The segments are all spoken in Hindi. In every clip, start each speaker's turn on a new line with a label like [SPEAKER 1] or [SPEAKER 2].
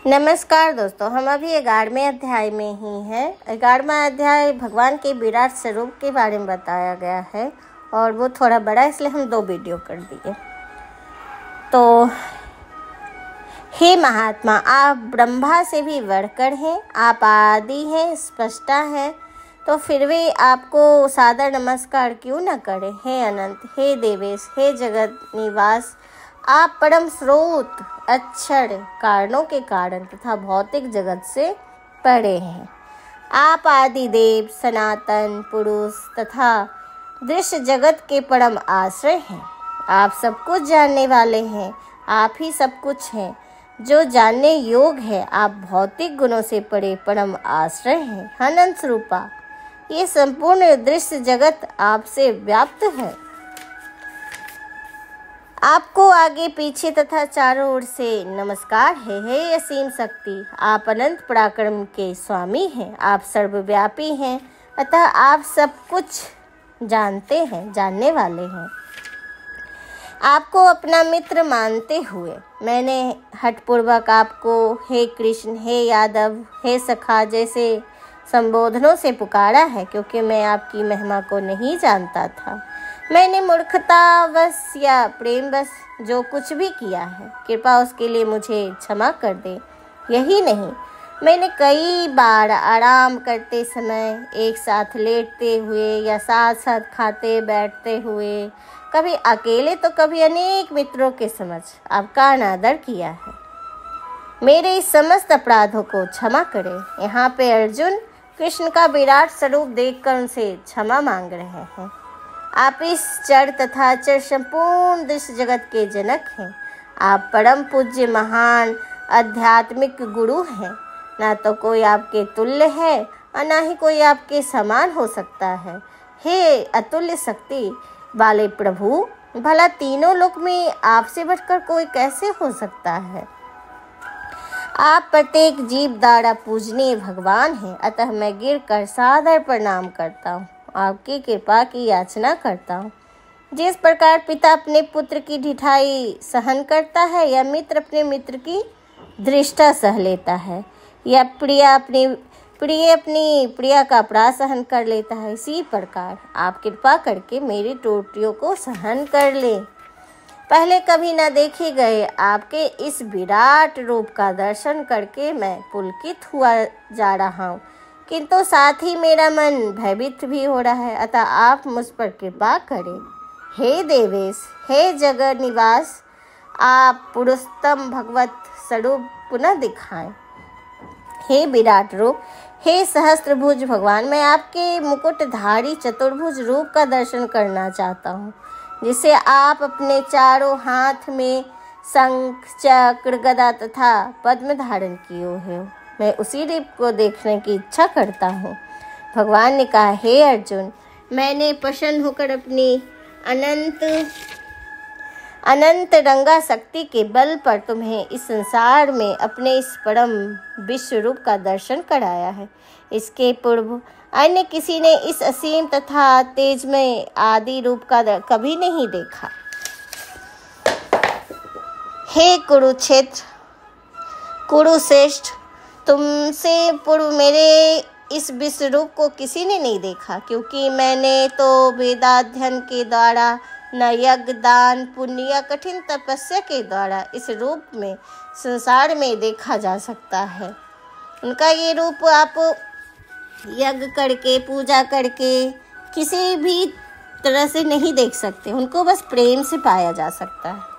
[SPEAKER 1] नमस्कार दोस्तों, हम अभी 11वें अध्याय में ही हैं। 11वां अध्याय भगवान के विराट स्वरूप के बारे में बताया गया है और वो थोड़ा बड़ा है, इसलिए हम 2 वीडियो कर दिए। तो हे महात्मा, आप ब्रह्मा से भी बढ़कर हैं, आप आदि हैं, स्पष्टा हैं, तो फिर भी आपको सादर नमस्कार क्यों न करें। हे अनंत, हे देवेश, हे जगत निवास, आप परम स्रोत, अक्षर, कारणों के कारण तथा भौतिक जगत से परे हैं। आप आदि देव, सनातन पुरुष तथा दृश्य जगत के परम आश्रय हैं। आप सब कुछ जानने वाले हैं, आप ही सब कुछ हैं जो जानने योग्य है। आप भौतिक गुणों से परे परम आश्रय हैं। अनंत स्वरूपा, ये संपूर्ण दृश्य जगत आपसे व्याप्त है। आपको आगे पीछे तथा चारों ओर से नमस्कार है। हे असीम शक्ति, आप अनंत पराक्रम के स्वामी हैं, आप सर्वव्यापी हैं, अतः आप सब कुछ जानते हैं, जानने वाले हैं। आपको अपना मित्र मानते हुए मैंने हठपूर्वक आपको हे कृष्ण, हे यादव, हे सखा जैसे संबोधनों से पुकारा है, क्योंकि मैं आपकी महिमा को नहीं जानता था। मैंने मूर्खतावश या प्रेमवश जो कुछ भी किया है, कृपा उसके लिए मुझे क्षमा कर दे। यही नहीं, मैंने कई बार आराम करते समय, एक साथ लेटते हुए या साथ साथ खाते बैठते हुए, कभी अकेले तो कभी अनेक मित्रों के समझ आपका अनादर किया है। मेरे इस समस्त अपराधों को क्षमा करें। यहाँ पे अर्जुन कृष्ण का विराट स्वरूप देखकर उनसे क्षमा मांग रहे हैं। आप इस जड़ तथा अचर संपूर्ण दृश्य जगत के जनक हैं। आप परम पूज्य महान आध्यात्मिक गुरु हैं। ना तो कोई आपके तुल्य है और ना ही कोई आपके समान हो सकता है। हे अतुल्य शक्ति वाले प्रभु, भला तीनों लोक में आपसे बढ़कर कोई कैसे हो सकता है। आप प्रत्येक जीव द्वारा पूजनीय भगवान हैं, अतः मैं गिरकर सादर प्रणाम करता हूँ, आपकी कृपा की याचना करता हूँ। जिस प्रकार पिता अपने पुत्र की ढिठाई सहन करता है या मित्र अपने मित्र की दृष्टा सह लेता है या प्रिया अपनी प्रिया का अपराध सहन कर लेता है, इसी प्रकार आप कृपा करके मेरी त्रुटियों को सहन कर ले। पहले कभी न देखे गए आपके इस विराट रूप का दर्शन करके मैं पुलकित हुआ जा रहा हूँ, किंतु साथ ही मेरा मन भयभीत भी हो रहा है, अतः आप मुझ पर कृपा करें। हे देवेश, हे जगत निवास, आप पुरुषोत्तम भगवत स्वरूप पुनः दिखाएं। हे विराट रूप, हे सहस्त्रभुज भगवान, मैं आपके मुकुटधारी चतुर्भुज रूप का दर्शन करना चाहता हूँ, जिसे आप अपने चारों हाथ में शंख, चक्र, गदा तथा पद्म धारण किए हो। मैं उसी रूप को देखने की इच्छा करता हूँ। भगवान ने कहा, हे अर्जुन, मैंने प्रसन्न होकर अपनी अनंत रंगा शक्ति के बल पर तुम्हें इस संसार में अपने इस परम विश्व रूप का दर्शन कराया है। इसके पूर्व अन्य किसी ने इस असीम तथा तेजमय आदि रूप का कभी नहीं देखा। हे कुरुश्रेष्ठ, तुमसे पूर्व मेरे इस विश्व रूप को किसी ने नहीं देखा, क्योंकि मैंने तो वेदाध्ययन के द्वारा, न यज्ञ, दान, पुण्य या कठिन तपस्या के द्वारा इस रूप में संसार में देखा जा सकता है। उनका ये रूप आप यज्ञ करके, पूजा करके किसी भी तरह से नहीं देख सकते, उनको बस प्रेम से पाया जा सकता है।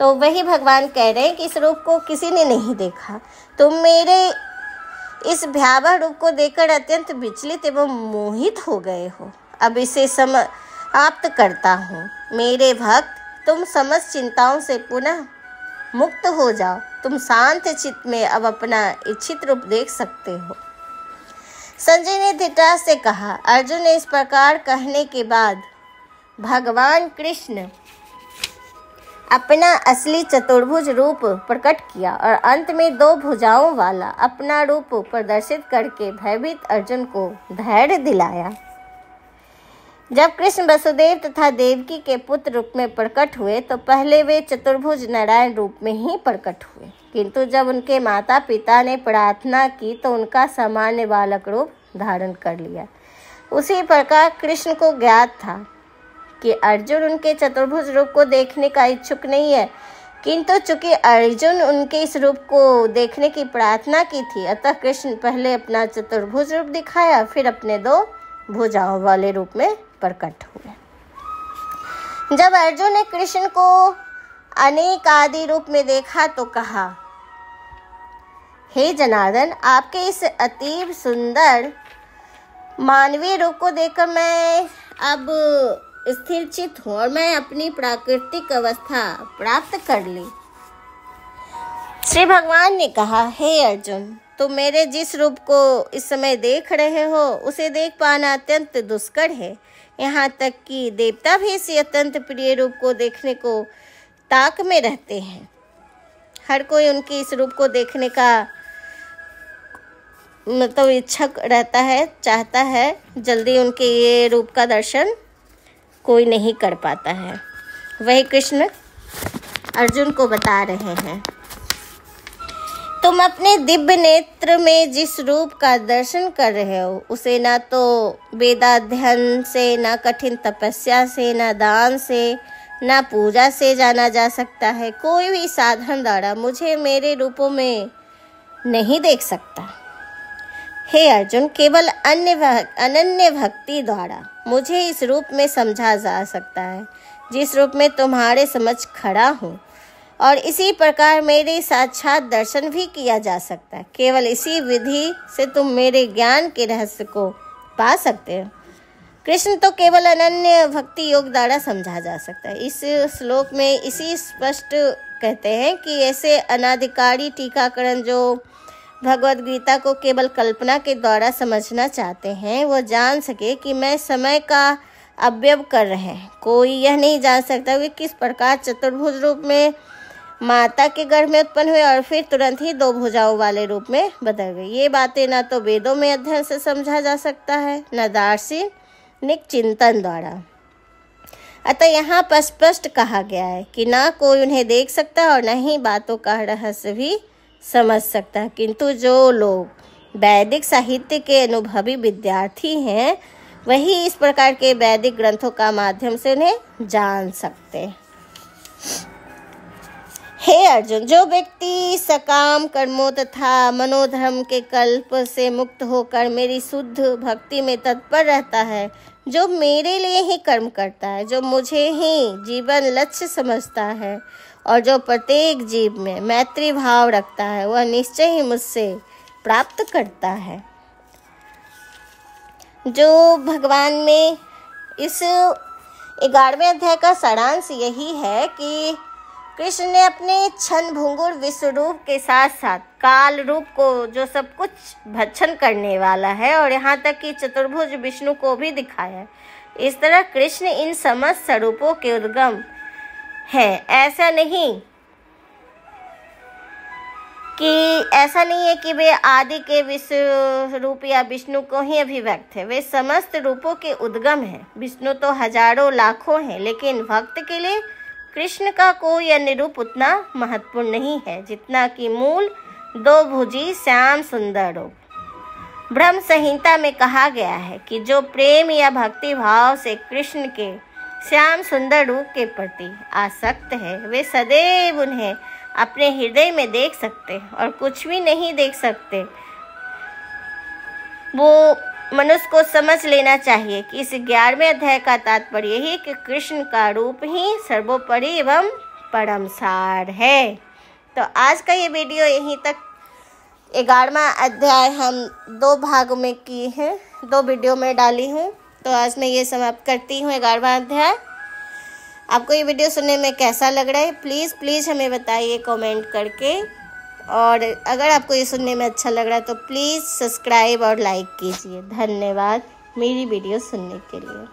[SPEAKER 1] तो वही भगवान कह रहे हैं कि इस रूप को किसी ने नहीं देखा। तुम मेरे इस भयावह रूप को देखकर अत्यंत विचलित एवं मोहित हो गए हो। अब इसे समाप्त करता हूँ। मेरे भक्त, तुम समस्त चिंताओं से पुनः मुक्त हो जाओ। तुम शांत चित्त में अब अपना इच्छित रूप देख सकते हो। संजय ने धृतराष्ट्र से कहा। अर्जुन ने इस प्रकार कहने के बाद भगवान कृष्ण अपना असली चतुर्भुज रूप प्रकट किया और अंत में 2 भुजाओं वाला अपना रूप प्रदर्शित करके भयभीत अर्जुन को धैर्य दिलाया। जब कृष्ण वसुदेव तथा देवकी के पुत्र रूप में प्रकट हुए तो पहले वे चतुर्भुज नारायण रूप में ही प्रकट हुए, किंतु जब उनके माता पिता ने प्रार्थना की तो उनका सामान्य बालक रूप धारण कर लिया। उसी प्रकार कृष्ण को ज्ञात था कि अर्जुन उनके चतुर्भुज रूप को देखने का इच्छुक नहीं है, किंतु चूंकि अर्जुन उनके इस रूप को देखने की प्रार्थना की थी, अतः कृष्ण पहले अपना चतुर्भुज रूप दिखाया, फिर अपने 2 भुजाओं वाले रूप में प्रकट हुए। जब अर्जुन ने कृष्ण को अनेक आदि रूप में देखा तो कहा, हे जनार्दन, आपके इस अतीव सुंदर मानवीय रूप को देखकर मैं अब स्थिर चित्त हूँ और मैं अपनी प्राकृतिक अवस्था प्राप्त कर ली। श्री भगवान ने कहा, हे अर्जुन, तुम मेरे जिस रूप को इस समय देख रहे हो उसे देख पाना अत्यंत दुष्कर है। यहाँ तक कि देवता भी इस अत्यंत प्रिय रूप को देखने को ताक में रहते हैं। हर कोई उनके इस रूप को देखने का मतलब इच्छुक रहता है, चाहता है। जल्दी उनके ये रूप का दर्शन कोई नहीं कर पाता है। वही कृष्ण अर्जुन को बता रहे हैं, तुम अपने दिव्य नेत्र में जिस रूप का दर्शन कर रहे हो उसे ना तो वेदाध्ययन से, ना कठिन तपस्या से, ना दान से, ना पूजा से जाना जा सकता है। कोई भी साधन द्वारा मुझे मेरे रूपों में नहीं देख सकता। हे अर्जुन, केवल अनन्य भक्ति द्वारा मुझे इस रूप में समझा जा सकता है जिस रूप में तुम्हारे समक्ष खड़ा हूँ, और इसी प्रकार मेरे साक्षात दर्शन भी किया जा सकता है। केवल इसी विधि से तुम मेरे ज्ञान के रहस्य को पा सकते हो। कृष्ण तो केवल अनन्य भक्ति योग द्वारा समझा जा सकता है। इस श्लोक में इसी स्पष्ट कहते हैं कि ऐसे अनाधिकारी टीकाकरण जो भगवद गीता को केवल कल्पना के द्वारा समझना चाहते हैं, वो जान सके कि मैं समय का अव्यव कर रहे हैं। कोई यह नहीं जान सकता कि किस प्रकार चतुर्भुज रूप में माता के गर्भ में उत्पन्न हुए और फिर तुरंत ही 2 भुजाओं वाले रूप में बदल गए। ये बातें ना तो वेदों में अध्ययन से समझा जा सकता है, न दार्शनिक चिंतन द्वारा। अतः यहाँ पर स्पष्ट कहा गया है कि ना कोई उन्हें देख सकता और न ही बातों का रहस्य भी समझ सकता है, किंतु जो लोग वैदिक साहित्य के अनुभवी विद्यार्थी हैं वही इस प्रकार के वैदिक ग्रंथों का माध्यम से उन्हें जान सकते हैं। हे अर्जुन, जो व्यक्ति सकाम कर्मों तथा मनोधर्म के कल्प से मुक्त होकर मेरी शुद्ध भक्ति में तत्पर रहता है, जो मेरे लिए ही कर्म करता है, जो मुझे ही जीवन लक्ष्य समझता है और जो प्रत्येक जीव में मैत्री भाव रखता है, वह निश्चय ही मुझसे प्राप्त करता है। जो भगवान में इस 11वें अध्याय का सारांश यही है कि कृष्ण ने अपने क्षण भंगुर विश्व रूप के साथ साथ काल रूप को, जो सब कुछ भक्षण करने वाला है, और यहाँ तक कि चतुर्भुज विष्णु को भी दिखाया है। इस तरह कृष्ण इन समस्त स्वरूपों के उद्गम है। ऐसा नहीं है कि वे आदि के विश्व रूप या विष्णु को ही अभिव्यक्त है। वे समस्त रूपों के उद्गम हैं। विष्णु तो हजारों लाखों हैं, लेकिन भक्त के लिए कृष्ण का कोई अन्य रूप उतना महत्वपूर्ण नहीं है जितना कि मूल 2 भुजी श्याम सुंदर रूप। ब्रह्म संहिता में कहा गया है कि जो प्रेम या भक्ति भाव से कृष्ण के श्याम सुंदर रूप के प्रति आसक्त है, वे सदैव उन्हें अपने हृदय में देख सकते और कुछ भी नहीं देख सकते। वो मनुष्य को समझ लेना चाहिए कि इस 11वें अध्याय का तात्पर्य यही कि कृष्ण का रूप ही सर्वोपरि एवं परम सार है। तो आज का ये वीडियो यहीं तक। 11वां अध्याय हम 2 भागों में किए हैं, 2 वीडियो में डाली हूँ। तो आज मैं ये समाप्त करती हूँ 11वां अध्याय। आपको ये वीडियो सुनने में कैसा लग रहा है प्लीज़ हमें बताइए कमेंट करके। और अगर आपको ये सुनने में अच्छा लग रहा है तो प्लीज़ सब्सक्राइब और लाइक कीजिए। धन्यवाद मेरी वीडियो सुनने के लिए।